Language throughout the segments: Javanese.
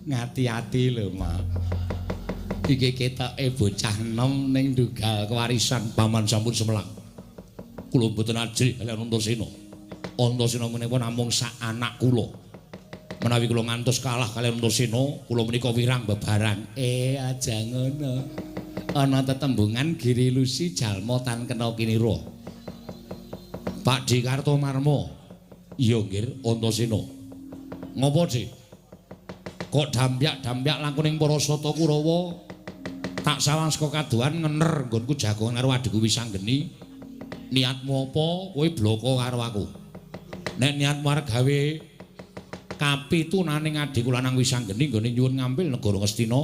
Ngati-ati lho, Mak. Iki ketoke bocah enom ning dugal kewarisan paman sampun semelang. Kula mboten ajrih kaliyan Antasena. Antasena menika namung sak anak kula. Menawi kula ngantos kalah kaliyan Antasena, kula menika wirang bebarang. Aja ngono. Ana tetembungan Giri Lusi jalma tan kena kinira. Pak Di Kartomarma. Iya nggih, Antasena. Ngopo, Dik? Kok dampyak-dampyak langkuning para Sata Kurawa tak sawang saka kaduhan ngener nggonku jagongan karo adikku Wisanggeni. Niatmu apa? Kowe bloko karo aku. Nek niatmu arep gawe kapitunaning adikku lanang Wisanggeni nggone nyuwun ngambil negara Ngastina.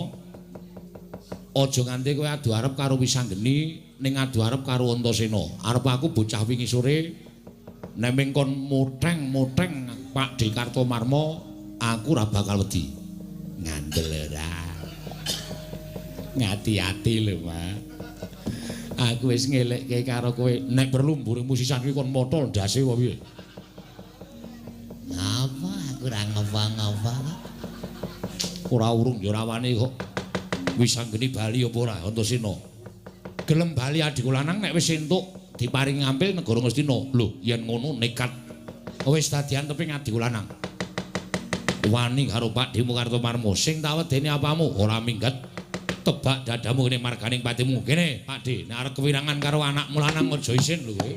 Aja nganti kowe adu arep karo Wisanggeni ning adu arep karo Antasena. Arep aku bocah wingi sore nek mengkon mutheng-mutheng Pak Di Kartomarma, aku ora bakal wedi. Ngandel ora. Ngati-ati lho, Mak. Aku wis ngelekke karo kowe. Nek perlu mburi musisan iki kon motol ndase wae piye? Apa aku ora ngapa-ngapa. Ora urung ya ora wani kok. Wisanggeni bali apa ora Antasena? Gelem bali adikku lanang nek wis entuk diparing ngampil negara Ngastina. Lho, yen ngono nekat wis dadian teping adikku lanang. Wani karo Pak Demu Kartomarma sing tak wedeni apamu ora minggat. Tebak dadamu kene marganing patimu. Kene, Pak D, nek arep kewirangan karo anakmu lanang aja isin lho kowe.